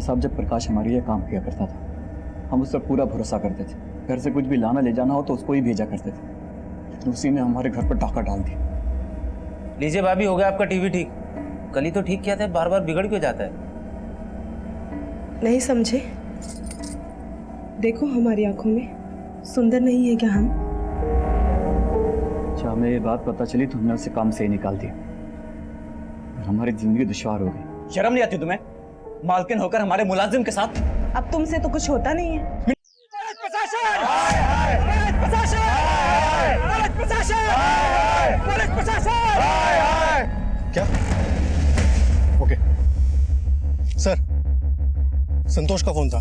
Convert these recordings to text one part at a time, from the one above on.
साहब जब प्रकाश हमारे लिए काम किया करता था हम उस पर पूरा भरोसा करते थे। घर से कुछ भी लाना ले जाना हो तो उसको ही भेजा करते थे, लेकिन उसी ने हमारे घर पर डाका डाल दिया। लीजिए भाभी, हो गया आपका टीवी ठीक। कल ही तो ठीक किया था, बार बार बिगड़ क्यों जाता है? नहीं समझे? देखो हमारी आंखों में सुंदर नहीं है क्या हम? अच्छा, हमें ये बात पता चली तो हमने उसे काम से ही निकाल दिया। हमारी जिंदगी दुश्वार हो गई। शर्म नहीं आती तुम्हें? मालकिन होकर हमारे मुलाजिम के साथ। अब तुमसे तो कुछ होता नहीं है। क्या? ओके सर, संतोष का फोन था।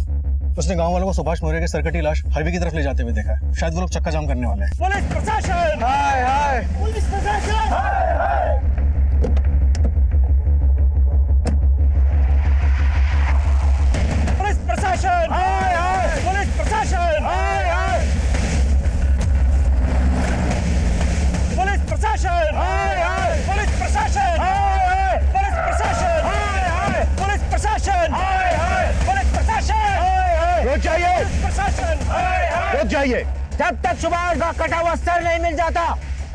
उसने गांव वालों को सुभाष मौर्य के सरकटी लाश हाईवे की तरफ ले जाते हुए देखा है। शायद वो लोग चक्का जाम करने वाले हैं। पुलिस प्रशासन! हाय हाय! पुलिस प्रशासन! हाय हाय! पुलिस प्रशासन! हाय हाय! पुलिस प्रशासन! हाय हाय! पुलिस प्रशासन! हाय हाय! पुलिस प्रशासन! हाय हाय! पुलिस प्रशासन! हाय हाय! पुलिस प्रशासन! हाय हाय! पुलिस प्रशासन! हाय हाय! रुक जाइए! पुलिस प्रशासन! हाय हाय! रुक जाइए! जब तक सुभाष का कटा हुआ सर नहीं मिल जाता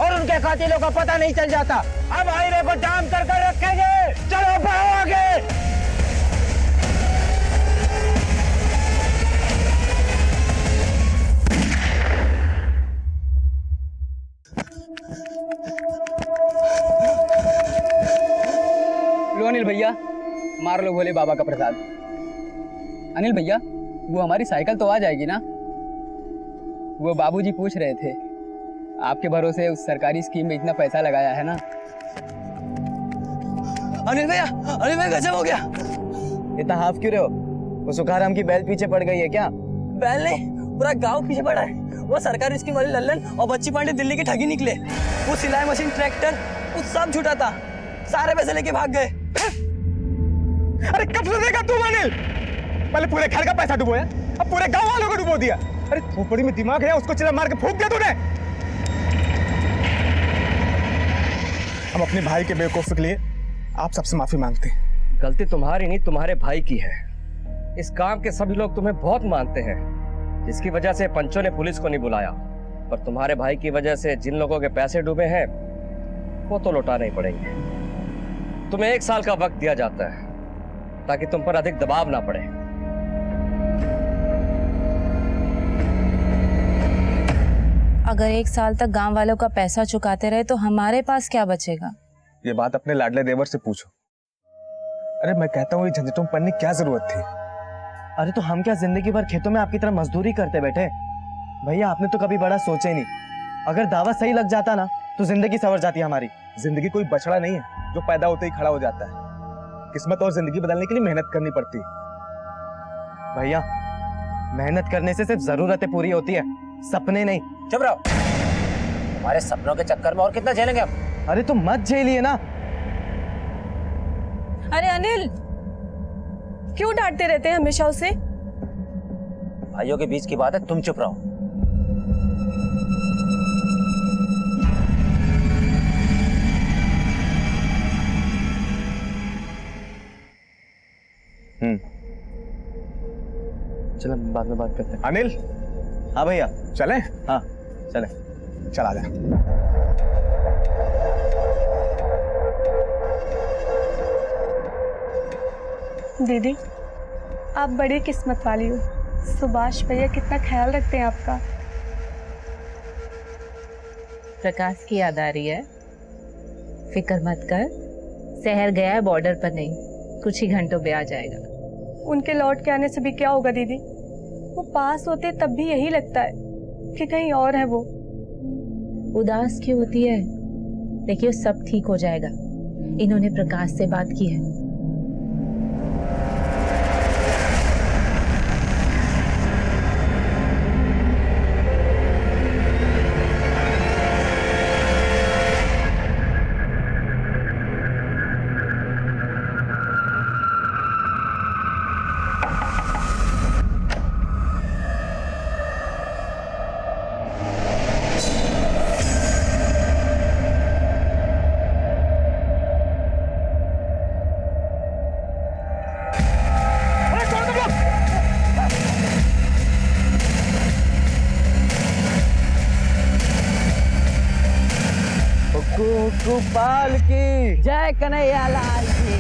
और उनके कातिलों का पता नहीं चल जाता, अब हाईवे को जाम कर रखेंगे। चलो बढ़ो आगे। लो अनिल भैया, मार लो भोले बाबा का प्रसाद। अनिल भैया, वो हमारी साइकिल तो आ जाएगी ना? वो बाबूजी पूछ रहे थे, आपके भरोसे उस सरकारी स्कीम में इतना पैसा लगाया है ना। अनिल भैया गजब हो गया। इतना हाफ क्यों रहे हो? वो सुखाराम की बैल पीछे पड़ गई है क्या? बैल नहीं, पूरा गांव पीछे पड़ा है। वो सरकारी स्कीम वाले लल्लन और बच्ची पांडे दिल्ली की ठगी निकले। वो सिलाई मशीन, ट्रैक्टर, वो सब झूठा था। सारे पैसे लेके भाग गए। अरे कब सुधरेगा तू अनिल? पहले पूरे घर का पैसा डुबोया, अब पूरे गांव वालों को डुबो दिया। अरे खोपड़ी में दिमाग है, उसको चिल्ला मार के फूंक दिया तूने। हम अपने भाई के बेवकूफी के लिए आप सबसे माफी मांगते हैं। गलती तुम्हारी नहीं, तुम्हारे भाई की है। इस काम के सभी लोग तुम्हें बहुत मानते हैं, जिसकी वजह से पंचों ने पुलिस को नहीं बुलाया। पर तुम्हारे भाई की वजह से जिन लोगों के पैसे डूबे हैं वो तो लौटाने ही पड़ेंगे। तुम्हें 1 साल का वक्त दिया जाता है ताकि तुम पर अधिक दबाव ना पड़े। अगर 1 साल तक गांव वालों का पैसा चुकाते रहे तो हमारे पास क्या बचेगा? ये बात अपने लाडले देवर से पूछो। अरे मैं कहता हूँ ये झंझटों में पड़ने की क्या जरूरत थी? अरे तो हम क्या जिंदगी भर खेतों में आपकी तरह मजदूरी करते बैठे? भैया आपने तो कभी बड़ा सोचा ही नहीं। अगर दावा सही लग जाता ना तो जिंदगी संवर जाती हमारी। जिंदगी कोई बछड़ा नहीं है जो पैदा होते ही खड़ा हो जाता है। किस्मत और जिंदगी बदलने के लिए मेहनत करनी पड़ती है। भैया मेहनत करने से सिर्फ जरूरतें पूरी होती है, सपने नहीं। चुप रहो, हमारे सपनों के चक्कर में और कितना झेलेंगे हम? अरे तो मत झेलिए ना। अरे अनिल, क्यों डांटते रहते हैं हमेशा उसे? भाइयों के बीच की बात है, तुम चुप रहो। चलो बाद में बात करते हैं। अनिल, हाँ भैया, चले? हाँ चले। चला जा। दीदी, आप बड़ी किस्मत वाली हो। सुभाष भैया कितना ख्याल रखते हैं आपका। प्रकाश की याद आ रही है? फिक्र मत कर, शहर गया है, बॉर्डर पर नहीं, कुछ ही घंटों में आ जाएगा। उनके लौट के आने से भी क्या होगा दीदी? वो पास होते तब भी यही लगता है कि कहीं और है वो। उदास क्यों होती है? देखिए सब ठीक हो जाएगा। इन्होंने प्रकाश से बात की है। गोपाल की जय कन्हैया लाल की।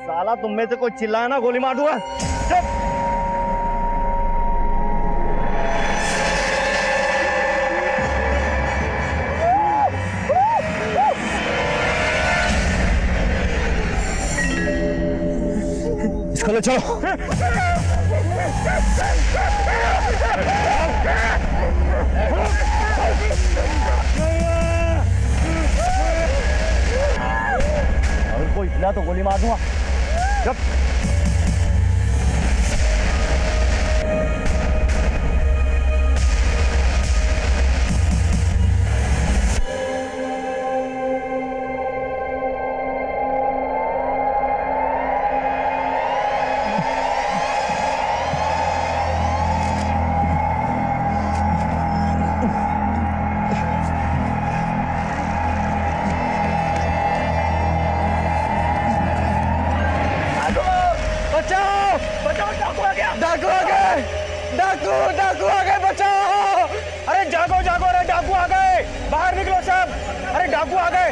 साला तुम में से कोई चिल्लाए ना गोली मार दूंगा। चुप। इसको ले चलो। अगर कोई हिला तो गोली मार दूंगा। चुप। बचाओ बचाओ, डाकू आ गया। डाकू आ गए, डाकू आ गए, बचाओ। अरे जागो जागो, अरे डाकू आ गए, बाहर निकलो सब। अरे डाकू आ गए।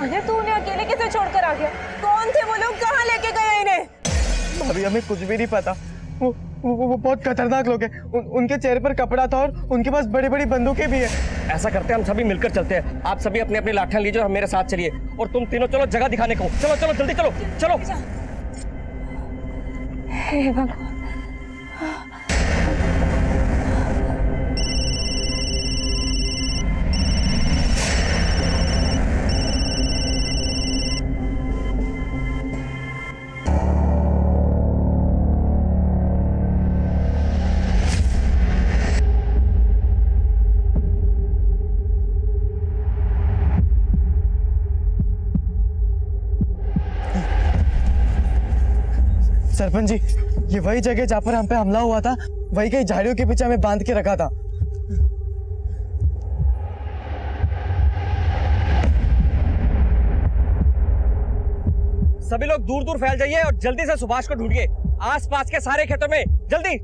अरे तू उन्हें अकेले कैसे छोड़कर आ गया? कौन थे वो लोग, कहाँ लेके गए इन्हें? अभी हमें कुछ भी नहीं पता। वो बहुत खतरनाक लोग हैं। उनके चेहरे पर कपड़ा था और उनके पास बड़ी बड़ी बंदूकें भी हैं। ऐसा करते हैं, हम सभी मिलकर चलते हैं। आप सभी अपनी अपनी लाठियां लीजिए और मेरे साथ चलिए। और तुम तीनों चलो जगह दिखाने को। चलो चलो जल्दी चलो चलो। हे भगवान। सरपंच जी, ये वही जगह जहाँ पर हम पे हमला हुआ था। वही कई झाड़ियों के पीछे हमें बांध के रखा था। सभी लोग दूर दूर फैल जाइए और जल्दी से सुभाष को ढूंढिए, आसपास के सारे खेतों में। जल्दी।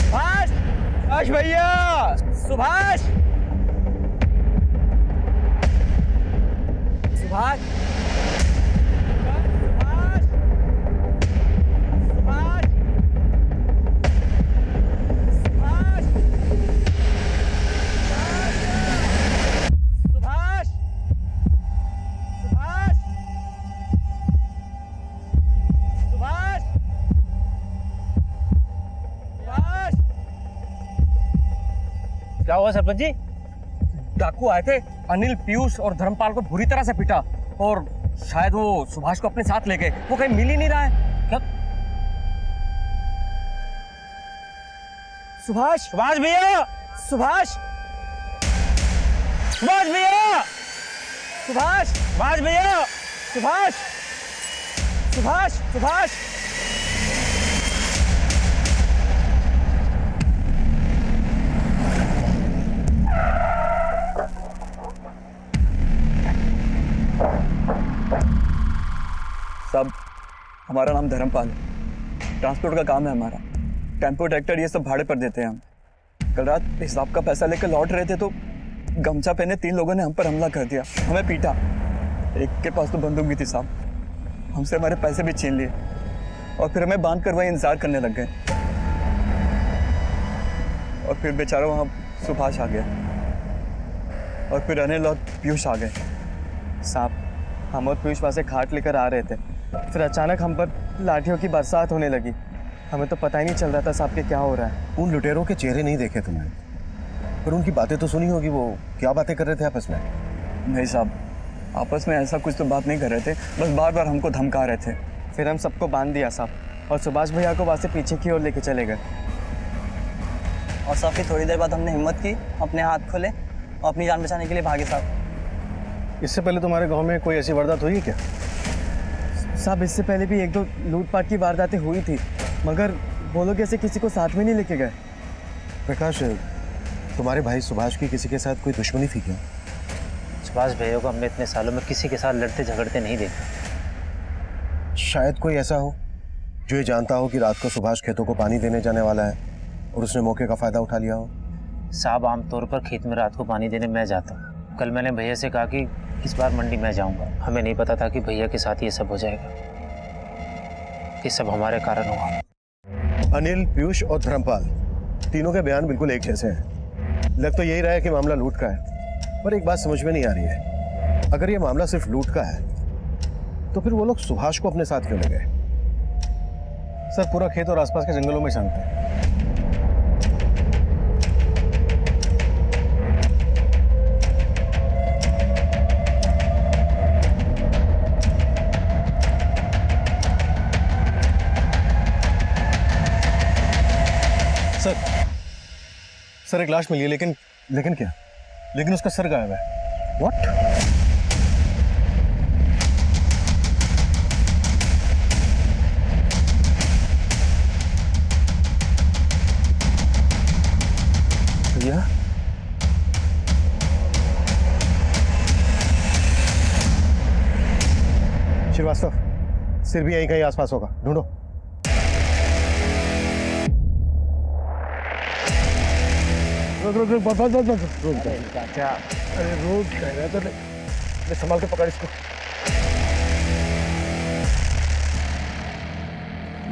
सुभाष, सुभाष भैया, सुभाष, सुभाष, क्या हुआ सरपंच जी? डाकू आए थे, अनिल, पीयूष और धर्मपाल को बुरी तरह से पीटा और शायद वो सुभाष को अपने साथ ले गए। वो कहीं मिल ही नहीं रहा है। क्या? सुभाष, सुभाष भैया, सुभाष, सुभाष भैया, सुभाष, सुभाष भैया, सुभाष, सुभाष, सुभाष। साहब, हमारा नाम धर्मपाल है। ट्रांसपोर्ट का काम है हमारा। टेम्पो, ट्रैक्टर ये सब भाड़े पर देते हैं हम। कल रात हिसाब का पैसा लेकर लौट रहे थे तो गमछा पहने 3 लोगों ने हम पर हमला कर दिया, हमें पीटा। एक के पास तो बंदूक भी थी साहब। हमसे हमारे पैसे भी छीन लिए और फिर हमें बांध कर वहीं इंतजार करने लग गए। और फिर बेचारा वहाँ सुभाष आ गया और फिर अनिल और पीयूष आ गए। साहब, हम और पीयूष वहाँ से खाट लेकर आ रहे थे, फिर अचानक हम पर लाठियों की बरसात होने लगी। हमें तो पता ही नहीं चल रहा था साहब कि क्या हो रहा है। उन लुटेरों के चेहरे नहीं देखे तुमने, पर उनकी बातें तो सुनी होगी। वो क्या बातें कर रहे थे आपस में? नहीं साहब, आपस में ऐसा कुछ तो बात नहीं कर रहे थे, बस बार बार हमको धमका रहे थे। फिर हम सबको बांध दिया साहब और सुभाष भैया को वहाँ से पीछे की ओर लेके चले गए। और साहब फिर थोड़ी देर बाद हमने हिम्मत की, अपने हाथ खोले और अपनी जान बचाने के लिए भागे साहब। इससे पहले तुम्हारे गांव में कोई ऐसी वारदात हुई है क्या? साहब इससे पहले भी 1-2 लूटपाट की वारदातें हुई थी, मगर वो लोग ऐसे किसी को साथ में नहीं लेके गए। प्रकाश, तुम्हारे भाई सुभाष की किसी के साथ कोई दुश्मनी थी क्या? सुभाष भैया को हमने इतने सालों में किसी के साथ लड़ते झगड़ते नहीं देखा। शायद कोई ऐसा हो जो ये जानता हो कि रात को सुभाष खेतों को पानी देने जाने वाला है और उसने मौके का फायदा उठा लिया हो। साहब आमतौर पर खेत में रात को पानी देने मैं जाता हूँ। कल मैंने भैया से कहा कि इस बार मंडी मैं जाऊँगा। हमें नहीं पता था कि भैया के साथ ये सब हो जाएगा। ये सब हमारे कारण हुआ। अनिल, पीयूष और धर्मपाल तीनों के बयान बिल्कुल एक जैसे हैं। लग तो यही रहा है कि मामला लूट का है, पर एक बात समझ में नहीं आ रही है। अगर ये मामला सिर्फ लूट का है तो फिर वो लोग सुभाष को अपने साथ क्यों ले गए? सर, पूरा खेत और आसपास के जंगलों में शांत है। सर, एक लाश मिली है, लेकिन क्या? लेकिन उसका सर गायब है। व्हाट? भैया, श्रीवास्तव, सिर भी यहीं कहीं आसपास होगा, ढूंढो। रुक चाचा, अरे रोक कह रहा था। मैं संभाल के पकड़ इसको।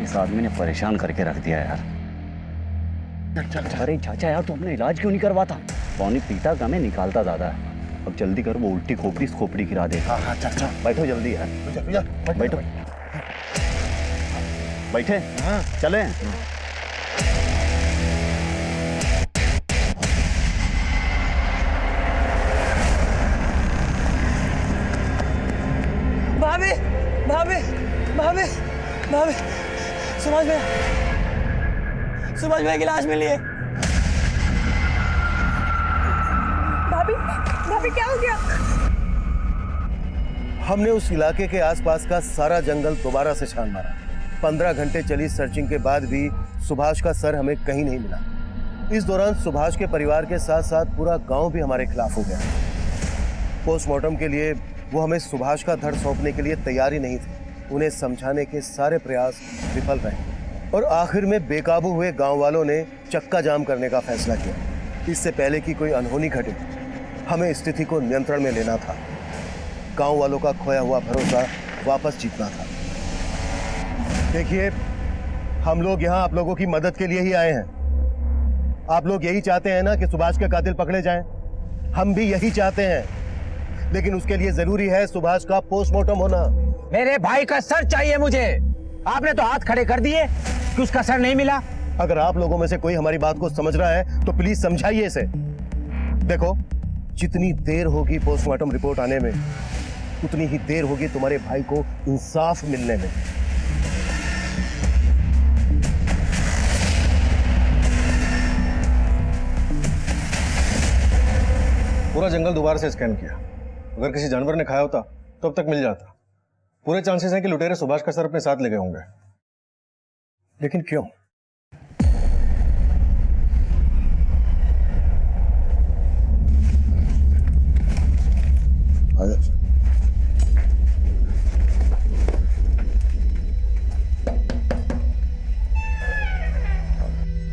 इस आदमी ने परेशान करके रख दिया यार। अरे चाचा यार, तू अपना इलाज क्यों नहीं करवाता? पानी पीता कम है, निकालता ज्यादा है। अब जल्दी कर, वो उल्टी खोपड़ी गिरा देगा। हाँ चाचा, बैठो जल्दी यार, बैठो। बैठे? हाँ चले। भाभी, भाभी, भाभी, भाभी, सुभाष भैया की लाश मिली है। भाभी, भाभी क्या हो गया? हमने उस इलाके के आसपास का सारा जंगल दोबारा से छान मारा। 15 घंटे चली सर्चिंग के बाद भी सुभाष का सर हमें कहीं नहीं मिला। इस दौरान सुभाष के परिवार के साथ साथ पूरा गांव भी हमारे खिलाफ हो गया। पोस्टमार्टम के लिए वो हमें सुभाष का धड़ सौंपने के लिए तैयार ही नहीं थे। उन्हें समझाने के सारे प्रयास विफल रहे और आखिर में बेकाबू हुए गांव वालों ने चक्का जाम करने का फैसला किया। इससे पहले कि कोई अनहोनी घटे, हमें स्थिति को नियंत्रण में लेना था। गांव वालों का खोया हुआ भरोसा वापस जीतना था। देखिए, हम लोग यहाँ आप लोगों की मदद के लिए ही आए हैं। आप लोग यही चाहते हैं ना कि सुभाष के कातिल पकड़े जाएं? हम भी यही चाहते हैं, लेकिन उसके लिए जरूरी है सुभाष का पोस्टमार्टम होना। मेरे भाई का सर चाहिए मुझे। आपने तो हाथ खड़े कर दिए कि उसका सर नहीं मिला। अगर आप लोगों में से कोई हमारी बात को समझ रहा है तो प्लीज समझाइए इसे। देखो, जितनी देर होगी पोस्टमार्टम रिपोर्ट आने में, उतनी ही देर होगी तुम्हारे भाई को इंसाफ मिलने में। पूरा जंगल दोबारा से स्कैन किया। अगर किसी जानवर ने खाया होता तो अब तक मिल जाता। पूरे चांसेस हैं कि लुटेरे सुभाष का सर अपने साथ ले गए होंगे। लेकिन क्यों?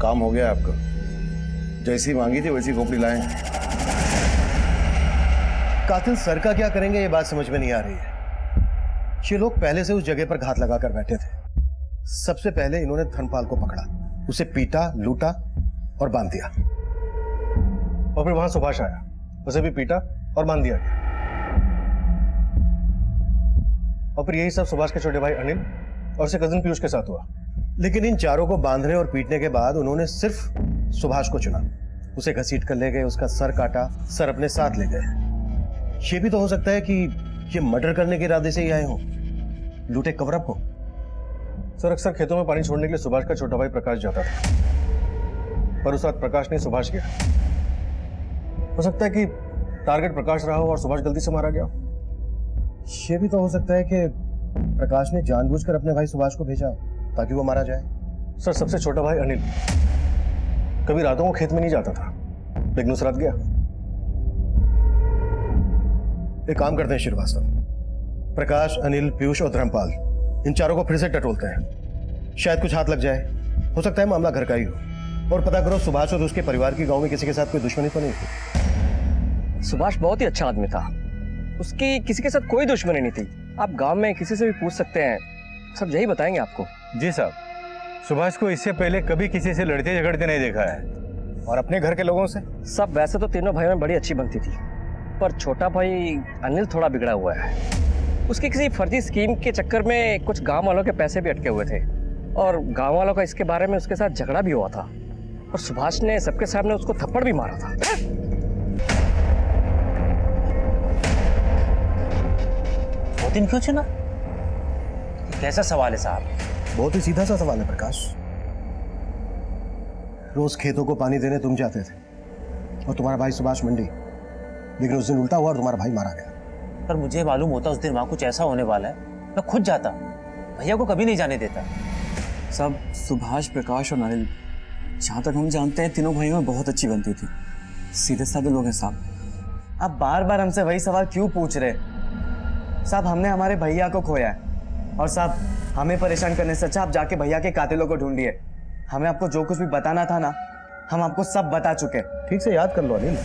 काम हो गया आपका। जैसी मांगी थी वैसी खोपड़ी लाए। कातिल सर का क्या करेंगे ये बात समझ में नहीं आ रही है। ये लोग पहले से उस जगह पर घात लगाकर बैठे थे। सबसे पहले इन्होंने धर्मपाल को पकड़ा, उसे पीटा, लूटा और बांध दिया। और फिर वहां सुभाष आया, उसे भी पीटा और बांध दिया गया। और फिर यही सब सुभाष के छोटे भाई अनिल और उसके कजिन पीयूष के साथ हुआ। लेकिन इन चारों को बांधने और पीटने के बाद उन्होंने सिर्फ सुभाष को चुना। उसे घसीट कर ले गए, उसका सर काटा, सर अपने साथ ले गए। ये भी तो हो सकता है कि ये मर्डर करने के इरादे से ही आए हो, लूटे कवरअप हो। सर, अक्सर खेतों में पानी छोड़ने के लिए सुभाष का छोटा भाई प्रकाश जाता था, पर उस रात प्रकाश नहीं, सुभाष गया। हो सकता है कि टारगेट प्रकाश रहा हो और सुभाष गलती से मारा गया। ये भी तो हो सकता है कि प्रकाश ने जानबूझकर अपने भाई सुभाष को भेजा ताकि वो मारा जाए। सर सबसे छोटा भाई अनिल कभी रातों को खेत में नहीं जाता था, लेकिन उस रात गया। एक काम करते हैं श्रीवास्तव, प्रकाश, अनिल, पीयूष और धर्मपाल, इन चारों को फिर से टटोलते हैं। शायद कुछ हाथ लग जाए, हो सकता है मामला घर का ही हो। और पता करो सुभाष और उसके परिवार की गांव में किसी के साथ कोई दुश्मनी तो नहीं थी। सुभाष बहुत ही अच्छा आदमी था, उसकी किसी के साथ कोई दुश्मनी नहीं थी। आप गांव में किसी से भी पूछ सकते हैं, सब यही बताएंगे आपको। जी साहब, सुभाष को इससे पहले कभी किसी से लड़ते झगड़ते नहीं देखा है। और अपने घर के लोगों से सब वैसे तो तीनों भाइयों में बड़ी अच्छी बनती थी, पर छोटा भाई अनिल थोड़ा बिगड़ा हुआ है। उसकी किसी फर्जी स्कीम के चक्कर में कुछ गांव वालों के पैसे भी अटके हुए थे, और गांव वालों का इसके बारे में उसके साथ झगड़ा भी हुआ था, और सुभाष ने सबके सामने उसको थप्पड़ भी मारा था। वो दिन क्यों चुना? कैसा सवाल है साहब? बहुत ही सीधा सा सवाल है प्रकाश। रोज खेतों को पानी देने तुम जाते थे और तुम्हारा भाई सुभाष मंडी, लेकिन उस दिन उल्टा हुआ और तुम्हारा भाई मारा गया। पर मुझे मालूम होता उस दिन वहां कुछ ऐसा होने वाला है, मैं खुद जाता, भैया को कभी नहीं जाने देता। सब सुभाष, प्रकाश और अनिल, जहाँ तक हम जानते हैं तीनों भाइयों में बहुत अच्छी बनती थी। सीधे साधे लोग हैं साहब। आप बार बार हमसे वही सवाल क्यों पूछ रहे? साहब हमने हमारे भैया को खोया है, और साहब हमें परेशान करने से अच्छा आप जाके भैया के कातिलों को ढूंढिए। हमें आपको जो कुछ भी बताना था ना, हम आपको सब बता चुके। ठीक से याद कर लो अनिल,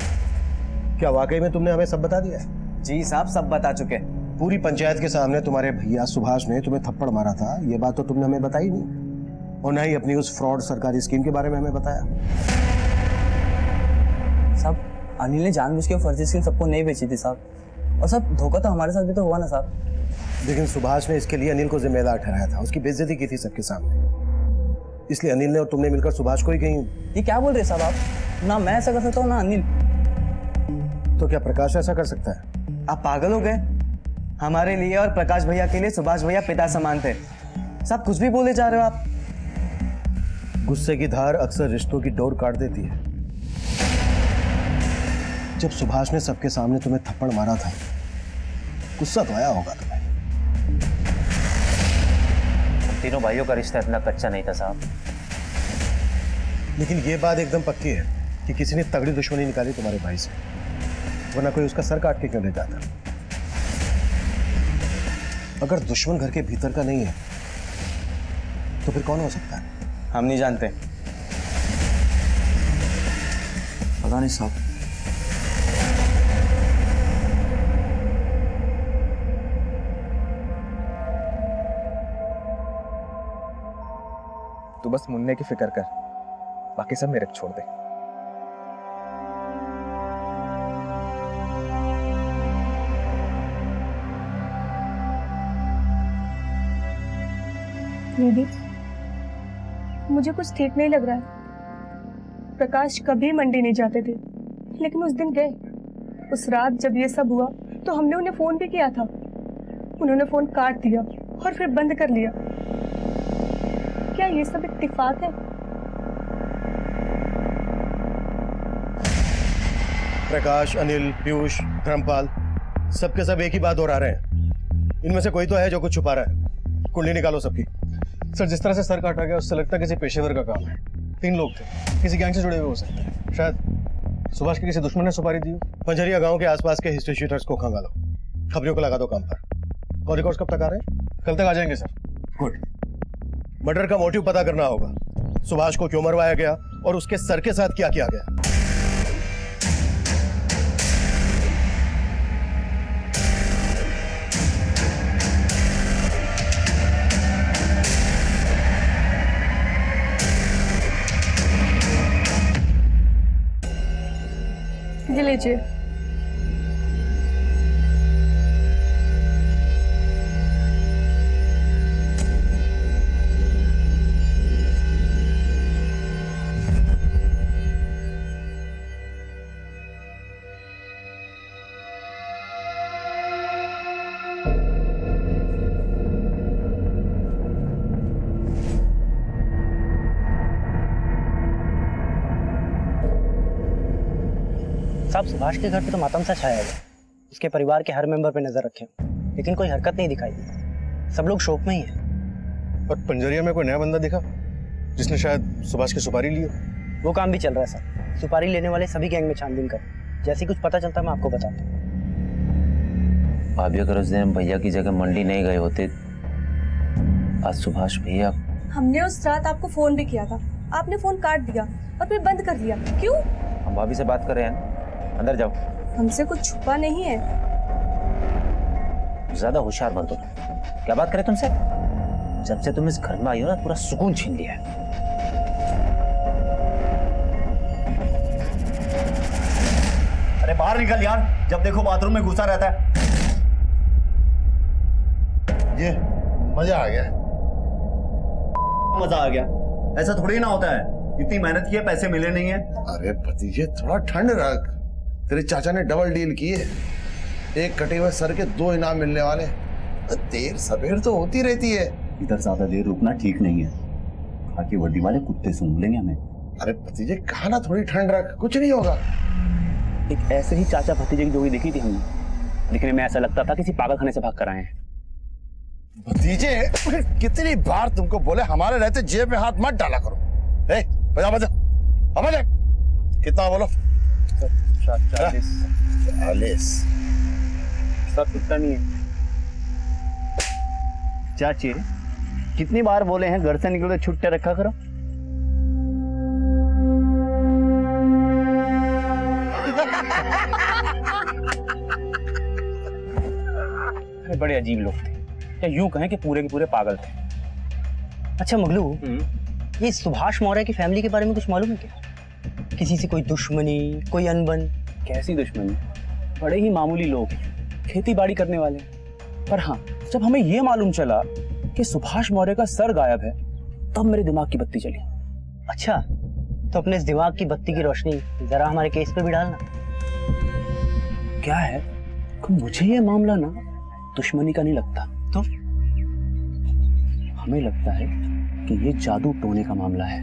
क्या वाकई में तुमने हमें सब बता दिया? जी साहब, सब बता चुके। पूरी पंचायत के सामने तुम्हारे भैया सुभाष ने तुम्हें थप्पड़ मारा था, ये बात तो तुमने हमें बताई नहीं, और ना ही अपनी उस फ्रॉड सरकारी स्कीम के बारे में हमें बताया। साहब अनिल ने जानबूझ के फर्जी स्कीम सबको नहीं बेची थी साहब, और सब धोखा तो हमारे साथ भी तो हुआ ना साहब। लेकिन सुभाष ने इसके लिए अनिल को जिम्मेदार ठहराया था, उसकी बेइज्जती की थी सबके सामने, इसलिए अनिल ने और तुमने मिलकर सुभाष को ही कहीं। ये क्या बोल रहे साहब आप? ना मैं ऐसा कर सकता हूँ ना अनिल। तो क्या प्रकाश ऐसा कर सकता है? आप पागल हो गए? हमारे लिए और प्रकाश भैया के लिए सुभाष भैया पिता समान थे। सब कुछ भी बोले जा रहे हो आप। गुस्से की धार अक्सर रिश्तों की डोर काट देती है। जब सुभाष ने सबके सामने तुम्हें थप्पड़ मारा था, गुस्सा तो आया होगा तुम्हें। तीनों भाइयों का रिश्ता इतना कच्चा नहीं था साहब। लेकिन ये बात एकदम पक्की है कि किसी ने तगड़ी दुश्मनी निकाली तुम्हारे भाई से, वरना कोई उसका सर काट के क्यों ले जाता। अगर दुश्मन घर के भीतर का नहीं है तो फिर कौन हो सकता है? हम नहीं जानते। पता नहीं साहब। तू बस मुन्ने की फिक्र कर, बाकी सब मेरे को छोड़ दे। दीदी मुझे कुछ ठीक नहीं लग रहा है। प्रकाश कभी मंडी नहीं जाते थे, लेकिन उस दिन गए। उस रात जब ये सब हुआ तो हमने उन्हें फोन भी किया था, उन्होंने फोन काट दिया और फिर बंद कर लिया। क्या ये सब इत्तेफाक है? प्रकाश, अनिल, पीयूष, धर्मपाल, सबके सब एक ही बात दोहरा रहे हैं। इनमें से कोई तो है जो कुछ छुपा रहा है। कुंडली निकालो सबकी। सर जिस तरह से सर काटा गया उससे लगता है किसी पेशेवर का काम है। 3 लोग थे, किसी गैंग से जुड़े हुए हो सकते हैं। शायद सुभाष के किसी दुश्मन ने सुपारी दी हो। पंजरिया गांव के आसपास के हिस्ट्री शीटर्स को खंगालो, खबरियों को लगा दो काम पर। और रिकॉर्ड्स कब तक आ रहे हैं? कल तक आ जाएंगे सर। गुड। मर्डर का मोटिव पता करना होगा, सुभाष को क्यों मरवाया गया और उसके सर के साथ क्या किया गया। ये लीजिए। साहब सुभाष के घर पे तो मातम सा छाया हुआ, उसके परिवार के हर मेंबर पे नजर रखें। लेकिन कोई हरकत नहीं दिखाई दी। सब लोग शोक में ही हैं। पर पंजरिया में कोई नया बंदा दिखा जिसने शायद सुभाष की सुपारी ली हो? वो काम भी चल रहा है सर। सुपारी लेने वाले सभी गैंग में छानबीन कर, जैसे कुछ पता चलता मैं आपको बताता हूँ। भाभी अगर उस दिन हम भैया की जगह मंडी नहीं गए होते, आज सुभाष भैया। हमने उस रात आपको फोन भी किया था, आपने फोन काट दिया और फिर बंद कर दिया। क्यों? हम भाभी से बात कर रहे हैं, अंदर जाओ। हमसे कुछ छुपा नहीं है। ज्यादा होशियार मत हो। क्या बात करें तुमसे? जब से तुम इस घर में आई हो ना, पूरा सुकून छीन लिया है। अरे बाहर निकल यार, जब देखो बाथरूम में घुसा रहता है। ये मजा आ गया। मजा आ गया? ऐसा थोड़ी ना होता है, इतनी मेहनत की है, पैसे मिले नहीं है। अरे भतीजे थोड़ा ठंड रख, तेरे चाचा ने डबल डील की है। एक कटे हुए सर के 2 इनाम मिलने वाले। देर सवेर तो होती रहती है। इधर ज्यादा देर रुकना ठीक नहीं है, खाकी वर्दी वाले कुत्ते सूंघ लेंगे हमें। अरे भतीजे कहा ना थोड़ी ठंड रख, कुछ नहीं होगा। एक ऐसे ही चाचा भतीजे की जोड़ी देखी थी हमने, दिखने में ऐसा लगता था किसी पागल खाने से भाग कर आए हैं। भतीजे कितनी बार तुमको बोले हमारे रहते जेब में हाथ मत डाला करो। ए, बजा बजा, अब बजा। कितना बोलो? 40। सब इतना नहीं है चाची, कितनी बार बोले हैं घर से निकलते छुट्टे रखा करो। अरे बड़े अजीब लोग थे, या यूं कहें कि पूरे के पूरे पागल थे। अच्छा मुगलू, ये सुभाष मौर्य की फैमिली के बारे में कुछ मालूम है क्या? किसी से कोई दुश्मनी, कोई अनबन? कैसी दुश्मनी, बड़े ही मामूली लोग, खेती बाड़ी करने वाले। पर हाँ, जब हमें यह मालूम चला कि सुभाष मौर्य का सर गायब है, तब मेरे दिमाग की बत्ती चली। अच्छा, तो अपने इस दिमाग की बत्ती की रोशनी जरा हमारे केस पे भी डालना। क्या है कि मुझे ये मामला ना दुश्मनी का नहीं लगता, तो हमें लगता है कि ये जादू टोने का मामला है।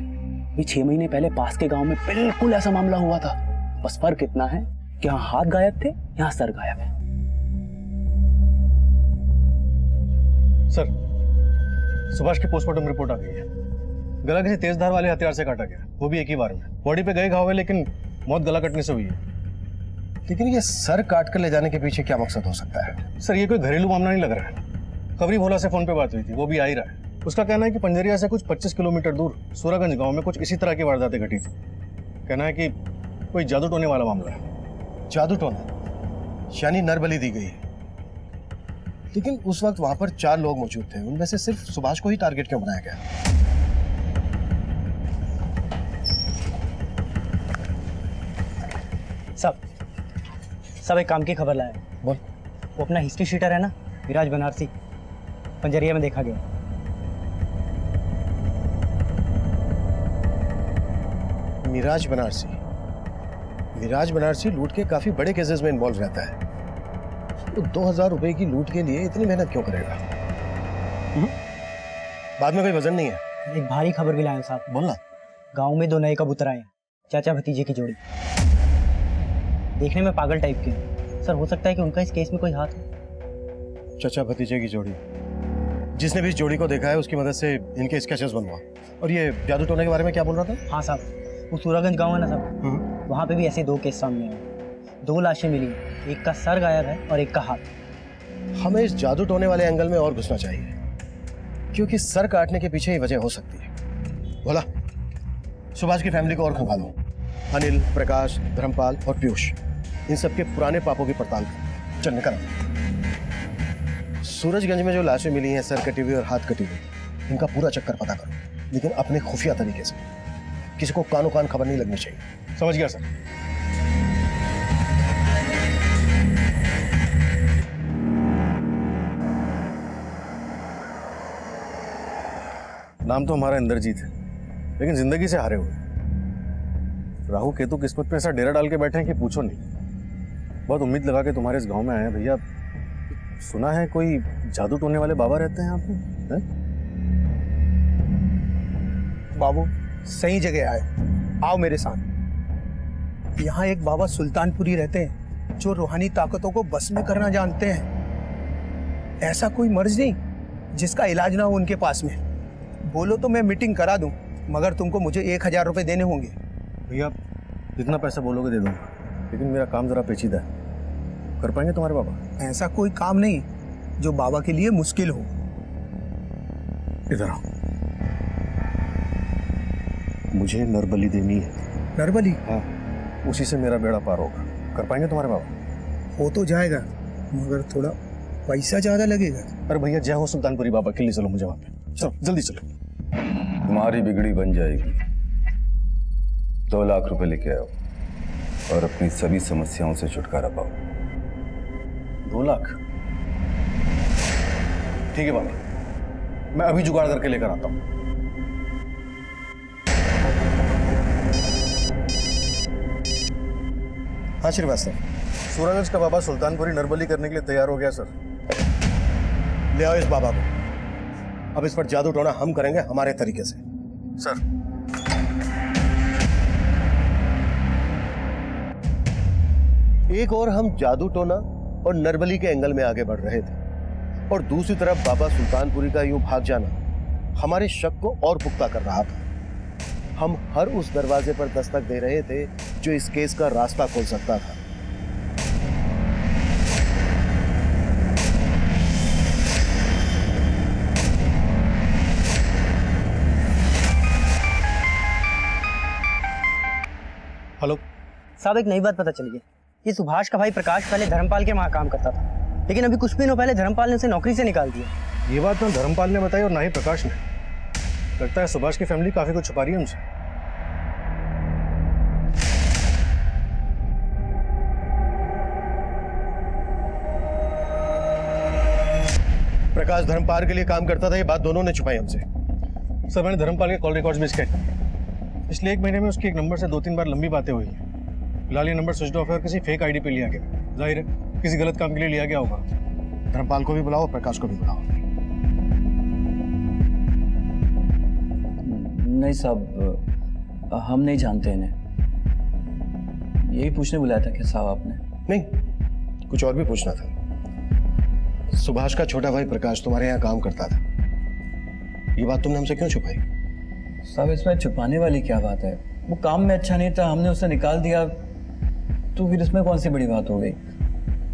ये 6 महीने पहले पास के गांव में बिल्कुल ऐसा मामला हुआ था, बस फर्क इतना है कि यहाँ हाथ गायब थे, यहाँ सर गायब है। सर, सुभाष की पोस्टमार्टम रिपोर्ट आ गई है। गला किसी तेज धार वाले हथियार से काटा गया, वो भी एक ही बार में। बॉडी पे गए घाव है, लेकिन मौत गला कटने से हुई है। लेकिन ये सर काट कर ले जाने के पीछे क्या मकसद हो सकता है? सर, ये कोई घरेलू मामला नहीं लग रहा है। खबरी भोला से फोन पे बात हुई थी, वो भी आ ही रहा है। उसका कहना है कि पंजरिया से कुछ 25 किलोमीटर दूर सूरागंज गांव में कुछ इसी तरह की वारदातें घटी थी। कहना है कि कोई जादू टोने वाला मामला है। जादू टोना, यानी नरबली दी गई है। लेकिन उस वक्त वहां पर 4 लोग मौजूद थे, उनमें से सिर्फ सुभाष को ही टारगेट क्यों बनाया गया? सब एक काम की खबर लाया। बोल। वो अपना हिस्ट्री शीटर है ना, विराज बनारसी, पंजरिया में देखा गया। मिराज बनारसी? मिराज बनारसी लूट के काफी बड़े केसेस में इन्वॉल्व रहता है। तो 2000 रुपए की लूट के लिए इतनी मेहनत क्यों करेगा? बाद में कोई वजन नहीं है। एक भारी खबर भी लाया साहब। बोलना। गांव में 2 नए कबूतर आए हैं, चाचा भतीजे की जोड़ी। देखने में पागल टाइप के हैं। सर, हो सकता है कि उनका इस केस में कोई हाथ हो। चाचा भतीजे की जोड़ी, जिसने भी इस जोड़ी को देखा है उसकी मदद से इनके स्केचेस बनवा। और ये जादू टोने के बारे में क्या बोल रहा था? हाँ साहब, वो सूरागंज गांव है ना साहब, वहाँ पे भी ऐसे 2 केस सामने आए। 2 लाशें मिली, एक का सर गायब है और एक का हाथ। हमें इस जादू टोने वाले एंगल में और घुसना चाहिए, क्योंकि सर काटने के पीछे ही वजह हो सकती है। बोला, सुभाष की फैमिली को और खंगाल लो। अनिल, प्रकाश, धर्मपाल और पीयूष, इन सबके पुराने पापों की पड़ताल कर। चल निकल। सूरजगंज में जो लाशें मिली हैं, सर कटी हुई और हाथ कटी हुई, इनका पूरा चक्कर पता करो, लेकिन अपने खुफिया तरीके से। किसी को कानो कान खबर नहीं लगनी चाहिए। समझ गया सर। नाम तो हमारा इंद्रजीत है, लेकिन जिंदगी से हारे हुए। राहु केतु किस्मत पे ऐसा डेरा डाल के बैठे हैं कि पूछो नहीं। बहुत उम्मीद लगा के तुम्हारे इस गांव में आए हैं भैया। सुना है कोई जादू टोने वाले बाबा रहते हैं यहाँ पे? बाबू सही जगह आए, आओ मेरे साथ। यहाँ एक बाबा सुल्तानपुरी रहते हैं जो रूहानी ताकतों को बस में करना जानते हैं। ऐसा कोई मर्ज नहीं जिसका इलाज ना हो उनके पास में। बोलो तो मैं मीटिंग करा दूं, मगर तुमको मुझे 1000 रुपये देने होंगे। भैया जितना पैसा बोलोगे दे दूंगा, लेकिन मेरा काम जरा पेचीदा है। कर पाएंगे तुम्हारे बाबा? ऐसा कोई काम नहीं जो बाबा के लिए मुश्किल हो। इधर आओ। मुझे नरबली देनी है। नरबली? हाँ, उसी से मेरा बेड़ा पार होगा। कर पाएंगे तुम्हारे बाबा? हो तो जाएगा, मगर थोड़ा पैसा ज्यादा लगेगा। अरे भैया जय हो सुल्तानपुरी बाबा के लिए चलो मुझे वहां पे। चलो जल्दी चलो। तुम्हारी बिगड़ी बन जाएगी। 2 लाख रुपए लेके आओ और अपनी सभी समस्याओं से छुटकारा पाओ। 2 लाख? ठीक है बाबा, मैं अभी जुगाड़ करके लेकर आता हूं। हाँ श्रीवास्तव, सूरज का बाबा सुल्तानपुरी नरबली करने के लिए तैयार हो गया सर। ले आओ इस बाबा को। अब इस पर जादू टोना हम करेंगे हमारे तरीके से। सर एक और हम जादू टोना और नरबली के एंगल में आगे बढ़ रहे थे, और दूसरी तरफ बाबा सुल्तानपुरी का यूं भाग जाना हमारे शक को और पुख्ता कर रहा था। हम हर उस दरवाजे पर दस्तक दे रहे थे जो इस केस का रास्ता खोल सकता था। हेलो साहब, एक नई बात पता चली है। ये सुभाष का भाई प्रकाश पहले धर्मपाल के वहाँ काम करता था, लेकिन अभी कुछ दिनों पहले धर्मपाल ने उसे नौकरी से निकाल दिया। ये बात ना धर्मपाल ने बताई और ना ही प्रकाश ने। लगता है सुभाष की फैमिली काफी कुछ छुपा रही है हमसे। प्रकाश धर्मपाल के लिए काम करता था, ये बात दोनों ने छुपाई हमसे। सर मैंने धर्मपाल के कॉल रिकॉर्ड्स भी चेक किए। पिछले 1 महीने में उसके एक नंबर से 2-3 बार लंबी बातें हुई हैं। फिलहाल ये नंबर स्विच ऑफ है और किसी फेक आईडी पे लिया गया। जाहिर है किसी गलत काम के लिए लिया गया होगा। धर्मपाल को भी बुलाओ, प्रकाश को भी बुलाओ। नहीं साहब, हम नहीं जानते इन्हें। यही पूछने बुलाया था क्या साहब आपने? नहीं, कुछ और भी पूछना था। सुभाष का छोटा भाई प्रकाश तुम्हारे यहाँ काम करता था, ये बात तुमने हमसे क्यों छुपाई? साहब इसमें छुपाने वाली क्या बात है? वो काम में अच्छा नहीं था, हमने उसे निकाल दिया, तो फिर इसमें कौन सी बड़ी बात हो गई?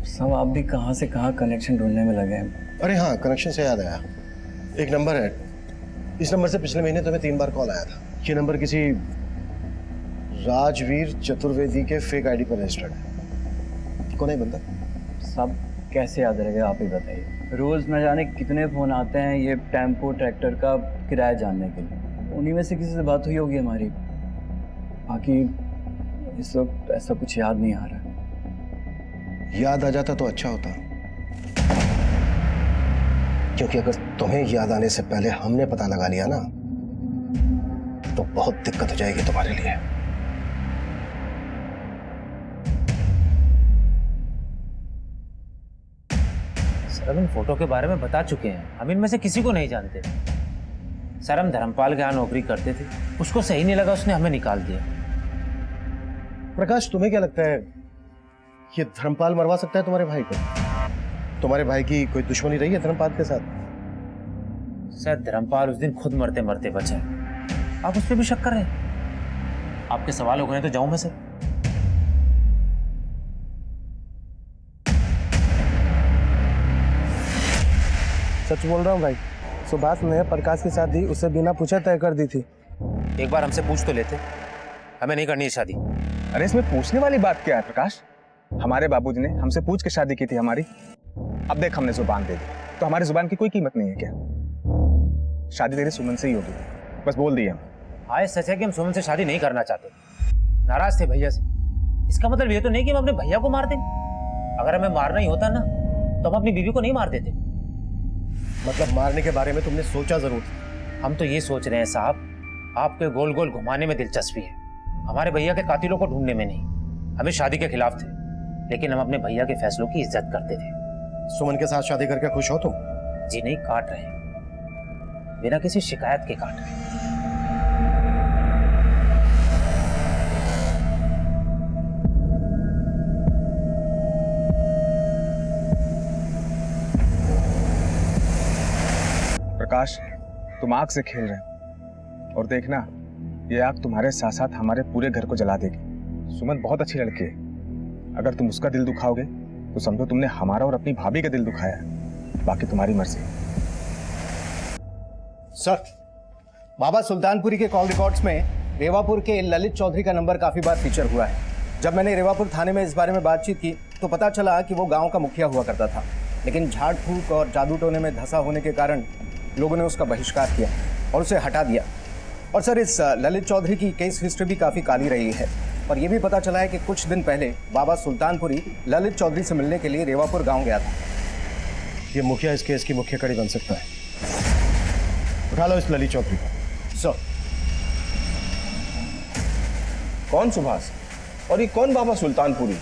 साहब आप भी कहाँ से कहाँ कनेक्शन ढूंढने में लगे हैं। अरे हाँ, कनेक्शन से याद आया, एक नंबर है, इस नंबर से पिछले महीने तुम्हें 3 बार कॉल आया था। ये नंबर किसी राजवीर चतुर्वेदी के फेक आईडी पर रजिस्टर्ड है। कौन है बंदा? साहब कैसे याद रहेगा, आप ही बताइए। रोज न जाने कितने फोन आते हैं ये टेम्पो ट्रैक्टर का किराया जानने के लिए। उन्हीं में से किसी से बात हुई होगी हमारी। बाकी इस वक्त ऐसा कुछ याद नहीं आ रहा। याद आ जाता तो अच्छा होता, क्योंकि अगर तुम्हें याद आने से पहले हमने पता लगा लिया ना, तो बहुत दिक्कत हो जाएगी तुम्हारे लिए। सर हम इन फोटो के बारे में बता चुके हैं, हम इनमें से किसी को नहीं जानते। सर हम धर्मपाल के यहाँ नौकरी करते थे, उसको सही नहीं लगा, उसने हमें निकाल दिया। प्रकाश तुम्हें क्या लगता है ये धर्मपाल मरवा सकता है तुम्हारे भाई को? तुम्हारे भाई की कोई दुश्मनी रही है धर्मपाल के साथ? सर धर्मपाल उस दिन खुद मरते मरते बचा, आप उस पर भी शक कर रहे हैं? आपके सवाल हो गए तो जाऊं मैं सर? सच बोल रहा हूँ भाई, सुभाष ने प्रकाश की शादी उसे बिना पूछे तय कर दी थी। एक बार हमसे पूछ तो लेते, हमें नहीं करनी है शादी। अरे इसमें पूछने वाली बात क्या है प्रकाश? हमारे बाबूजी ने हमसे पूछ के शादी की थी हमारी। अब देख हमने जुबान दे दी, तो हमारी जुबान की कोई कीमत नहीं है क्या? शादी तेरी सुमन से ही होगी, बस बोल दिए हम। हाँ सच है कि हम सुमन से शादी नहीं करना चाहते, नाराज थे भैया से। इसका मतलब ये तो नहीं कि हम अपने भैया को मार दें। अगर हमें मारना ही होता ना तो हम अपनी बीवी को नहीं मार देते। मतलब मारने के बारे में तुमने सोचा जरूर था? हम तो ये सोच रहे हैं साहब, आपके गोल गोल घुमाने में दिलचस्पी है, हमारे भैया के कातिलों को ढूंढने में नहीं। हमें शादी के खिलाफ थे, लेकिन हम अपने भैया के फैसलों की इज्जत करते थे। सुमन के साथ शादी करके खुश हो तुम? जी नहीं, काट रहे हैं, बिना किसी शिकायत के काट रहे हैं। प्रकाश, तुम आग से खेल रहे हो और देखना ये आग तुम्हारे साथ साथ हमारे पूरे घर को जला देगी। सुमन बहुत अच्छी लड़की है, अगर तुम उसका दिल दुखाओगे तो समझो तुमने हमारा और अपनी भाभी का दिल दुखाया है। बाकी तुम्हारी मर्जी। सर, बाबा सुल्तानपुरी के कॉल रिकॉर्ड्स में रेवापुर के ललित चौधरी का नंबर काफी बार फीचर हुआ है। जब मैंने रेवापुर थाने में इस बारे में बातचीत की तो पता चला कि वो गांव का मुखिया हुआ करता था, लेकिन झाड़ फूक और जादू टोने में धंसा होने के कारण लोगों ने उसका बहिष्कार किया और उसे हटा दिया। और सर, इस ललित चौधरी की केस हिस्ट्री भी काफ़ी काली रही है और ये भी पता चला है कि कुछ दिन पहले बाबा सुल्तानपुरी ललित चौधरी से मिलने के लिए रेवापुर गाँव गया था। ये मुखिया इस केस की मुख्य कड़ी बन सकता है। उठा लो इस ललित चौधरी को। सर। कौन सुभाष और ये कौन बाबा सुल्तानपुरी?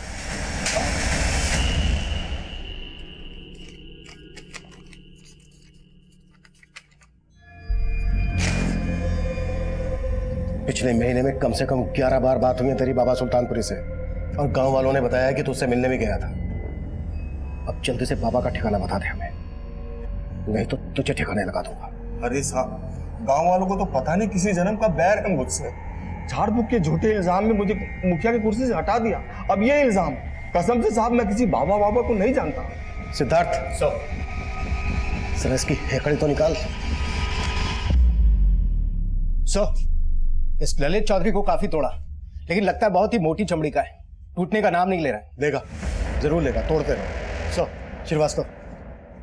पिछले महीने में कम से कम 11 बार बात हुई है तेरी बाबा सुल्तानपुरी से और गांव वालों ने बताया कि तुझसे मिलने भी गया था। अब जल्दी से बाबा का ठिकाना बता दे हमें, नहीं तो तुझे ठिकाने लगा दूंगा। अरे साहब, गांव वालों को तो पता नहीं किसी जन्म का बैर है मुझसे। झाड़ फूक के झूठे इल्जाम में मुझे मुखिया की कुर्सी से हटा दिया। अब ये इल्जाम, कसम से साहब मैं किसी बाबा को नहीं जानता। सिद्धार्थ, सर इसकी हेकड़ी तो निकाल। सर, इस ललित चौधरी को काफी तोड़ा, लेकिन लगता है बहुत ही मोटी चमड़ी का है, टूटने का नाम नहीं ले रहा है। लेगा, जरूर लेगा, तोड़ते रहो। सर श्रीवास्तव,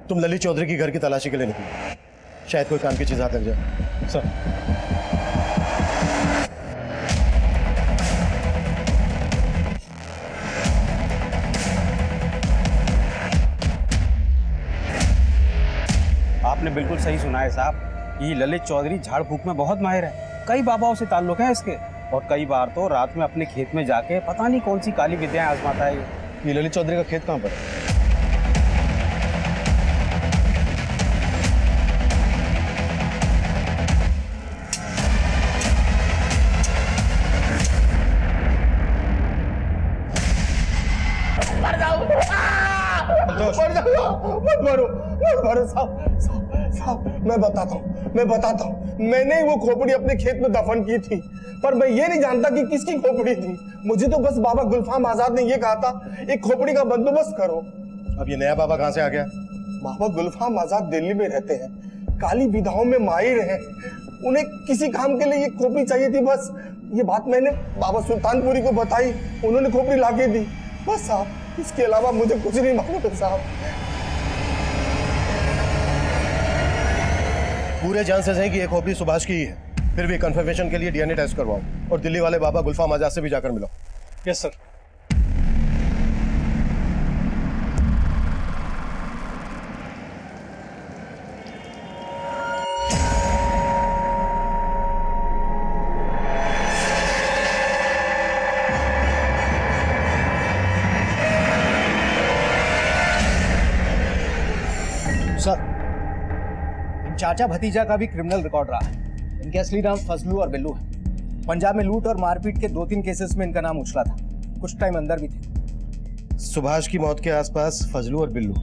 तुम ललित चौधरी की घर की तलाशी के लिए निकलो, शायद कोई काम की चीज हाथ लग जाए। सर। आपने बिल्कुल सही सुना है साहब, ये ललित चौधरी झाड़ फूक में बहुत माहिर है। कई बाबाओं से ताल्लुक है इसके और कई बार तो रात में अपने खेत में जाके पता नहीं कौन सी काली विद्याएं आजमाता है। ये ललित चौधरी का खेत कहाँ पर है? मत मारो साहब, मैं बताता हूँ मैंने ही वो खोपड़ी अपने खेत में दफन की थी, पर मैं ये नहीं जानता कि किसकी खोपड़ी थी। मुझे तो बस बाबा गुलफाम आजाद ने ये कहा था एक खोपड़ी का बंदोबस्त करो। अब ये नया बाबा कहाँ से आ गया? बाबा गुलफाम आजाद दिल्ली में रहते हैं, काली विधाओं में माहिर हैं, उन्हें किसी काम के लिए ये खोपड़ी चाहिए थी। बस ये बात मैंने बाबा सुल्तानपुरी को बताई, उन्होंने खोपड़ी लाके दी। बस साहब, इसके अलावा मुझे कुछ नहीं मालूम साहब। पूरे चांसेस हैं कि ये खोपड़ी सुभाष की ही है, फिर भी कंफर्मेशन के लिए डीएनए टेस्ट करवाओ और दिल्ली वाले बाबा गुलफाम आजाद से भी जाकर मिलो। Yes sir. सर, चाचा भतीजा का भी क्रिमिनल रिकॉर्ड रहा है। इनके असली नाम फजलू और बिल्लू है। पंजाब में लूट और मारपीट के 2-3 केसेस में इनका नाम उछला था, कुछ टाइम अंदर भी थे। सुभाष की मौत के आसपास फजलू और बिल्लू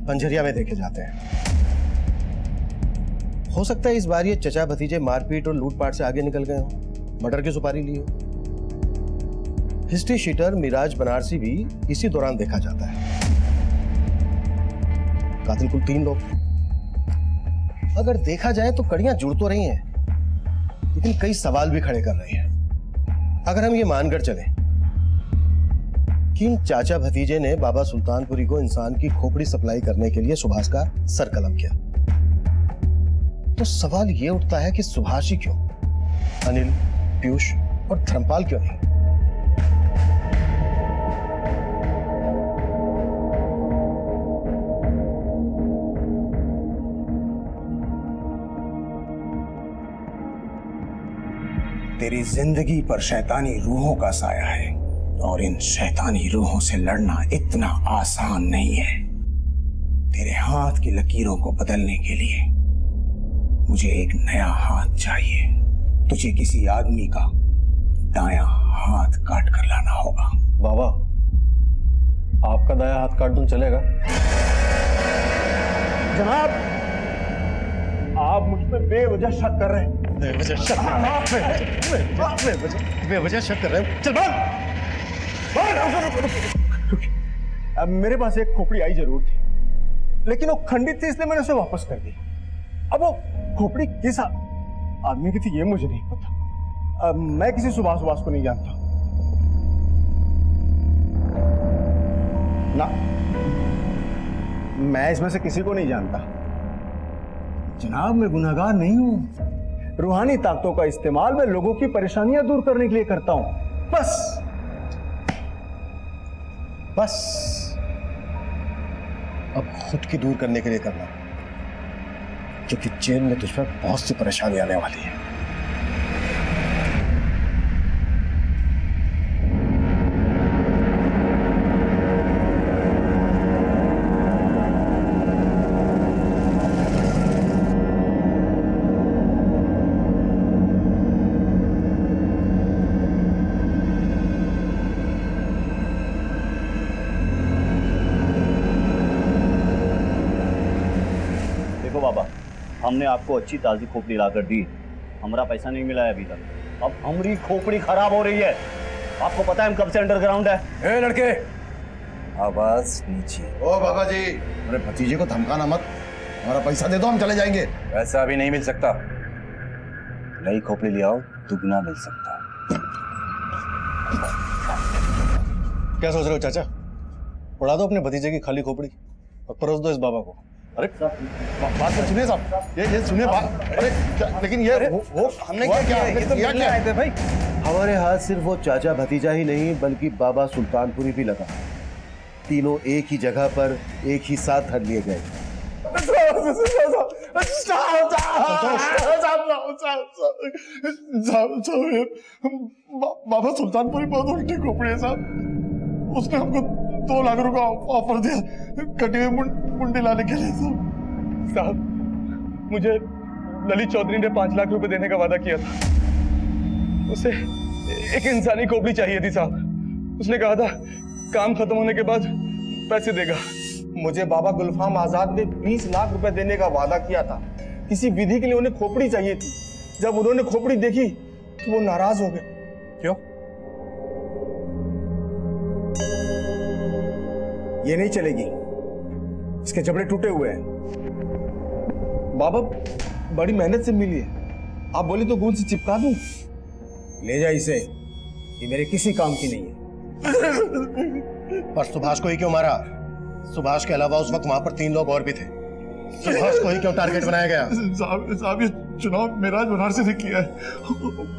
पंजरिया में देखे जाते हैं। हो सकता है इस बार ये चचा भतीजे मारपीट और लूटपाट से आगे निकल गए हो, मर्डर की सुपारी ली हो। हिस्ट्री शीटर मिराज बनारसी भी इसी दौरान देखा जाता है। कातिल कुल 3 लोग थे। अगर देखा जाए तो कड़ियां जुड़ तो रही हैं, लेकिन कई सवाल भी खड़े कर रही हैं। अगर हम ये मानकर चलें कि इन चाचा भतीजे ने बाबा सुल्तानपुरी को इंसान की खोपड़ी सप्लाई करने के लिए सुभाष का सर कलम किया, तो सवाल ये उठता है कि सुभाष ही क्यों, अनिल, पीयूष और धर्मपाल क्यों नहीं? तेरी जिंदगी पर शैतानी रूहों का साया है और इन शैतानी रूहों से लड़ना इतना आसान नहीं है। तेरे हाथ की लकीरों को बदलने के लिए मुझे एक नया हाथ चाहिए। तुझे किसी आदमी का दायां हाथ काट कर लाना होगा। बाबा, आपका दायां हाथ काट दूं चलेगा? जनाब, आप मुझ पे बेवजह शक कर रहे हैं। बेवजह शक बेवजह शक कर रहे हो। चल भाग। अब मेरे पास एक खोपड़ी आई जरूर थी, लेकिन वो खंडित थी, इसलिए मैंने उसे वापस कर दी। अब वो खोपड़ी किस आदमी की थी ये मुझे नहीं पता। मैं किसी सुभाष को नहीं जानता ना, मैं इसमें से किसी को नहीं जानता। जनाब, मैं गुनहगार नहीं हूं। रूहानी ताकतों का इस्तेमाल मैं लोगों की परेशानियां दूर करने के लिए करता हूं। बस अब खुद की दूर करने के लिए करना, क्योंकि जेल में तुझ पर बहुत सी परेशानी आने वाली है। हमने आपको अच्छी ताजी खोपड़ी लाकर दी, हमारा पैसा नहीं मिला है अभी तक। अब हमारी खोपड़ी खराब हो रही है। आपको पता है हम कब से अंडरग्राउंड है। ए लड़के, आवाज नीचे। ओ बाबा जी, मेरे भतीजे को धमकाना मत। हमारा पैसा दे दो, हम चले जाएंगे। पैसा अभी नहीं मिल सकता, नई खोपड़ी ले आओ, दुगना मिल सकता। क्या सोच रहे हो चाचा? उड़ा दो अपने भतीजे की खाली खोपड़ी और परोस दो इस बाबा को। अरे बात तो सुनिए साहब, ये सुनिए बात। अरे लेकिन ये वो हमने क्या आए थे भाई? हमारे हाथ सिर्फ वो चाचा भतीजा ही नहीं, बल्कि बाबा सुल्तानपुरी भी लगा। तीनों एक ही जगह पर एक ही साथ धर लिए गए। बाबा सुल्तानपुरी बहुत उल्टी खोपड़ी है साहब। उसने हमको 2 लाख रुपए ऑफर दिया कटी हुई मुंडी लाने के लिए। साहब, मुझे ललित चौधरी ने 5 लाख रुपए देने का वादा किया था। उसे एक इंसानी खोपड़ी चाहिए थी साहब। उसने कहा था काम खत्म होने के बाद पैसे देगा। मुझे बाबा गुलफाम आजाद ने 20 लाख रुपए देने का वादा किया था। किसी विधि के लिए उन्हें खोपड़ी चाहिए थी। जब उन्होंने खोपड़ी देखी तो वो नाराज हो गए। क्यों? ये नहीं चलेगी, इसके जबड़े टूटे हुए हैं। बाबा बड़ी मेहनत से मिली है, आप बोले तो गोंद से चिपका दूं। ले जा इसे, ये मेरे किसी काम की नहीं है। पर सुभाष को ही क्यों मारा? सुभाष के अलावा उस वक्त वहां पर 3 लोग और भी थे। सुभाष को ही क्यों टारगेट बनाया गया? साहब ये चुनाव मिराज बनारसी ने किया है,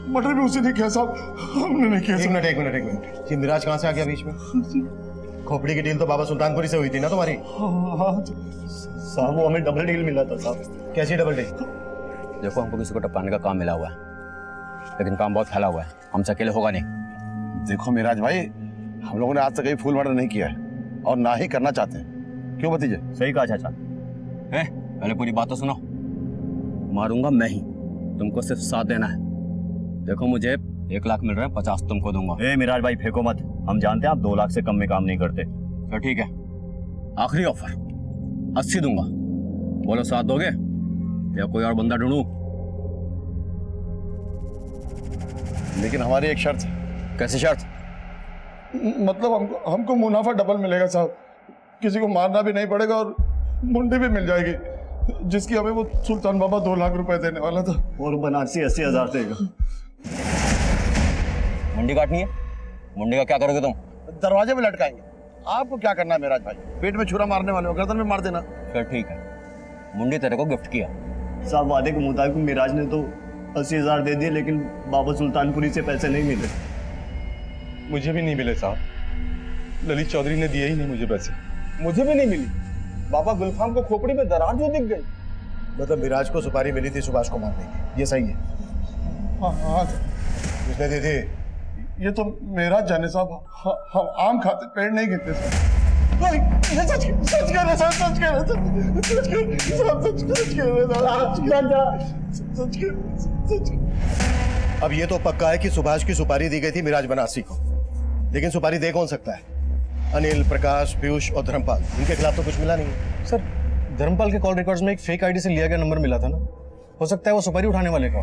मर्डर भी उसी ने किया साहब, हमने नहीं किया। एक मिनट, ये मिराज कहां से आ गया बीच में? खोपड़ी की डील तो बाबा सुल्तानपुरी से हुई थी ना तुम्हारी? साहब वो हमें डबल डील मिला था साहब। कैसी डबल डील? देखो, हमको किसी को टपकाने का काम मिला हुआ है, लेकिन काम बहुत फैला हुआ है, हमसे अकेले होगा नहीं। देखो मिराज भाई, हम लोगों ने आज तक कहीं फूल मर्डर नहीं किया है और ना ही करना चाहते हैं। क्यों भतीजे? सही कहा चाचा। पहले पूरी बात तो सुनो। मारूंगा मैं ही, तुमको सिर्फ साथ देना है। देखो, मुझे 1 लाख मिल रहा है, 50 तुमको दूंगा। मिराज भाई फेंको मत, हम जानते हैं आप 2 लाख से कम में काम नहीं करते। तो ठीक है, आखिरी ऑफर 80 दूंगा। बोलो साथ दोगे या कोई और बंदा ढूंढूं? लेकिन हमारी एक शर्त है। कैसी शर्त? मतलब हमको मुनाफा डबल मिलेगा साहब। किसी को मारना भी नहीं पड़ेगा और मुंडी भी मिल जाएगी, जिसकी हमें वो सुल्तान बाबा 2 लाख रुपए देने वाला था। और बनारसी 80,000 देगा। मुंडी काटनी है? मुंडी का क्या करोगे तुम? दरवाजे में लटकाएंगे। आपको क्या करना है मिराज भाई? पेट में छुरा मारने वाले हो, गर्दन में मार देना। फिर ठीक है, मुंडी तेरे को गिफ्ट किया। साहब वादे के मुताबिक मिराज ने तो 80,000 दे दिए, लेकिन बाबा सुल्तानपुरी से पैसे नहीं मिले। मुझे भी नहीं मिले साहब, ललित चौधरी ने दिए ही नहीं मुझे पैसे। मुझे भी नहीं मिली। बाबा गुलफाम को खोपड़ी में दरार जो दिख गई। मतलब मिराज को सुपारी मिली थी सुभाष को मारने की, ये सही है? हाँ किसने दी थी? ये तो मेरा जाने साहब, हम आम खाते पेड़ नहीं गिरते साहब। सच कह रहे साहब, सच कह रहे। अब ये तो पक्का है कि सुभाष की सुपारी दी गई थी मिराज बनारसी को, लेकिन सुपारी दे कौन सकता है? अनिल, प्रकाश, पीयूष और धर्मपाल, इनके खिलाफ तो कुछ मिला नहीं। सर, धर्मपाल के कॉल रिकॉर्ड्स में एक फेक आईडी से लिया गया नंबर मिला था ना, हो सकता है वो सुपारी उठाने वाले का,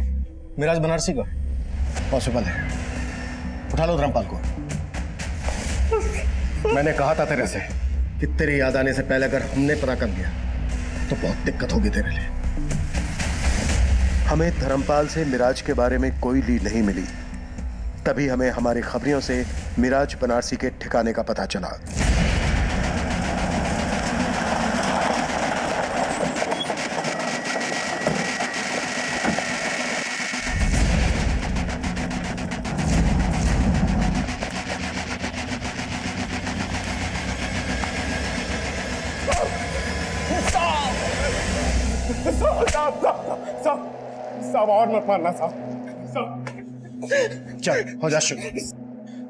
मिराज बनारसी का। पॉसिबल है। उठा लो धर्मपाल को। मैंने कहा था तेरे से कि तेरी याद आने से पहले अगर हमने पता कर लिया तो बहुत दिक्कत होगी तेरे लिए। हमें धर्मपाल से मिराज के बारे में कोई लीड नहीं मिली, तभी हमें हमारी खबरियों से मिराज बनारसी के ठिकाने का पता चला। साहब और मत मारना साहब। चल हो जा शुरू।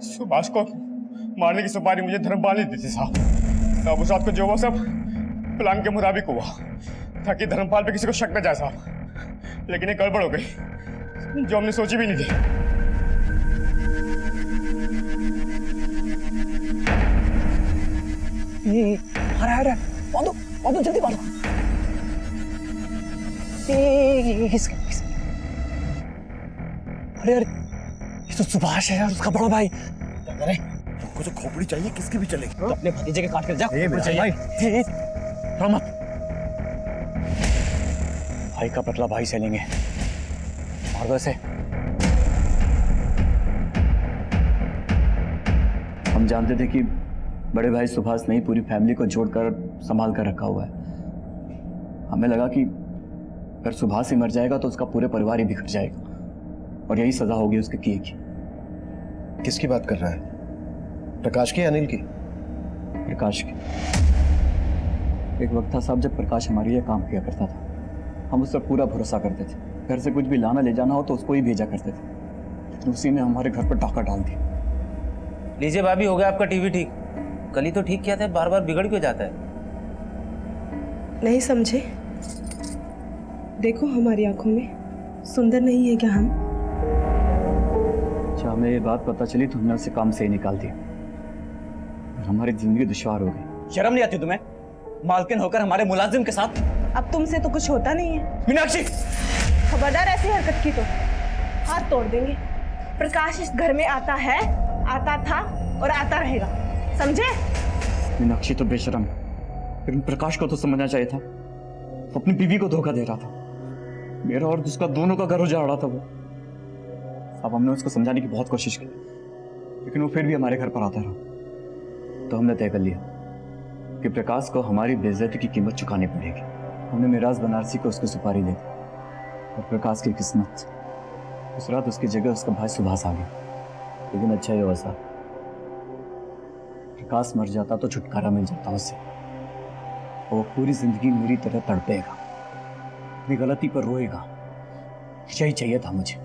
सुभाष को मारने की सुपारी मुझे धर्मपाल ने दी थी साहब। उस रात को जो वो सब प्लान के मुताबिक हुआ ताकि धर्मपाल पे किसी को शक न जाए साहब, लेकिन ये गड़बड़ हो गई जो हमने सोची भी नहीं थी। बांधो जल्दी बांधो। अरे ये तो सुभाष है यार, उसका बड़ा भाई। क्या करें? तुमको जो खोपड़ी चाहिए किसकी भी चलेगी, तो अपने भतीजे के काट कर जा। भाई का बदला भाई से लेंगे। मार दो इसे। हम जानते थे कि बड़े भाई सुभाष ने पूरी फैमिली को जोड़कर संभाल कर रखा हुआ है। हमें लगा कि अगर सुभाष ही मर जाएगा तो उसका पूरे परिवार ही बिखर जाएगा और यही सजा होगी उसके किए की। किसकी बात कर रहा है? प्रकाश की, अनिल की? प्रकाश की। एक वक्त था साहब जब प्रकाश हमारे लिए काम किया करता था। हम उस पर पूरा भरोसा करते थे। घर से कुछ भी लाना ले जाना हो तो उसको ही भेजा करते थे, लेकिन उसी ने हमारे घर पर डाका डाल दिया। लीजिए भाभी, हो गया आपका टीवी ठीक। कल ही तो ठीक किया था, बार बार बिगड़ क्यों जाता है? नहीं समझे? देखो हमारी आंखों में सुंदर नहीं है क्या हम? अच्छा, हमें ये बात पता चली तो हमने उसे काम से ही निकाल दिया। हमारी जिंदगी दुश्वार हो गई। शर्म नहीं आती तुम्हें? मालकिन होकर हमारे मुलाजिम के साथ। अब तुमसे तो कुछ होता नहीं है। मीनाक्षी, खबरदार ऐसी हरकत की तो हाथ तोड़ देंगे। प्रकाश इस घर में आता है, आता था और आता रहेगा, समझे? मीनाक्षी तो बेशरम है, लेकिन प्रकाश को तो समझना चाहिए था। अपनी बीवी को धोखा दे रहा था। मेरा और उसका दोनों का घर उजाड़ रहा था वो। अब हमने उसको समझाने की बहुत कोशिश की, लेकिन वो फिर भी हमारे घर पर आता रहा। तो हमने तय कर लिया कि प्रकाश को हमारी बेइज्जती की कीमत चुकानी पड़ेगी। हमने मिराज बनारसी को उसकी सुपारी दे दी और प्रकाश की किस्मत, उस रात उसकी जगह उसका भाई सुभाष आ गया। लेकिन अच्छा ही हुआ साहब, प्रकाश मर जाता तो छुटकारा मिल जाता उससे। वो पूरी जिंदगी मेरी तरह तड़पेगा, अपनी गलती पर रोएगा। यही चाहिए था मुझे,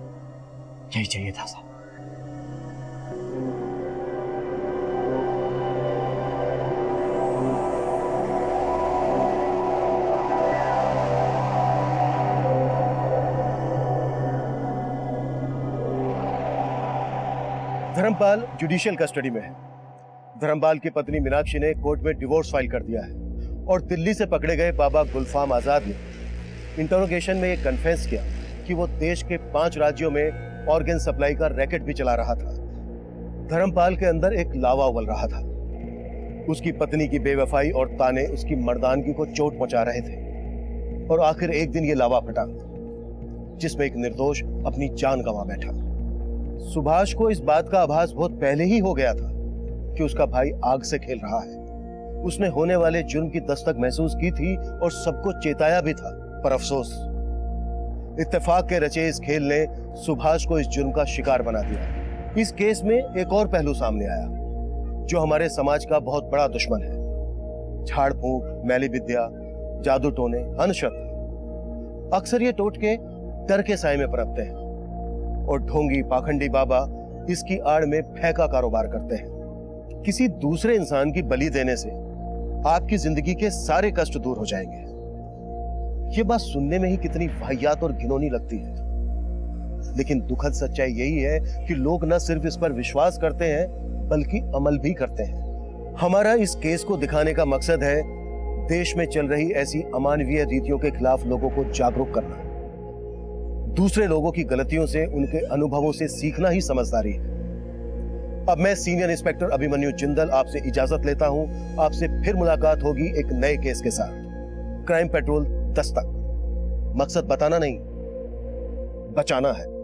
यही चाहिए था साहब। धर्मपाल जुडिशियल कस्टडी में है। धर्मपाल की पत्नी मीनाक्षी ने कोर्ट में डिवोर्स फाइल कर दिया है और दिल्ली से पकड़े गए बाबा गुलफाम आजाद ने इंटरोगेशन में ये कन्फेस किया कि वो देश के 5 राज्यों में ऑर्गन सप्लाई का रैकेट भी चला रहा था। धर्मपाल के अंदर एक लावा उबल रहा था। उसकी पत्नी की बेवफाई और ताने उसकी मर्दानगी को चोट पहुंचा रहे थे और आखिर एक दिन ये लावा फटा, जिसमें एक निर्दोष अपनी जान गंवा बैठा। सुभाष को इस बात का आभास बहुत पहले ही हो गया था कि उसका भाई आग से खेल रहा है। उसने होने वाले जुर्म की दस्तक महसूस की थी और सबको चेताया भी था, पर अफसोस इत्तेफाक के रचे इस खेल ने सुभाष को इस जुर्म का शिकार बना दिया। इस केस में एक और पहलू सामने आया जो हमारे समाज का बहुत बड़ा दुश्मन है। झाड़ फूंक, मैली विद्या, जादू टोने, अंधश्रद्धा। अक्सर ये टोटके डर के साए में पनपते हैं और ढोंगी पाखंडी बाबा इसकी आड़ में फैका कारोबार करते हैं। किसी दूसरे इंसान की बलि देने से आपकी जिंदगी के सारे कष्ट दूर हो जाएंगे। ये बात सुनने में ही कितनी वाहियात और घिनौनी लगती है, लेकिन दुखद सच्चाई यही है कि लोग न सिर्फ इस पर विश्वास करते हैं बल्कि अमल भी करते हैं। हमारा इस केस को दिखाने का मकसद है देश में चल रही ऐसी अमानवीय रीतियों के खिलाफ लोगों को जागरूक करना। दूसरे लोगों की गलतियों से, उनके अनुभवों से सीखना ही समझदारी है। अब मैं सीनियर इंस्पेक्टर अभिमन्यु जिंदल आपसे इजाजत लेता हूं। आपसे फिर मुलाकात होगी एक नए केस के साथ। क्राइम पेट्रोल दस्तक, मकसद बताना नहीं, बचाना है।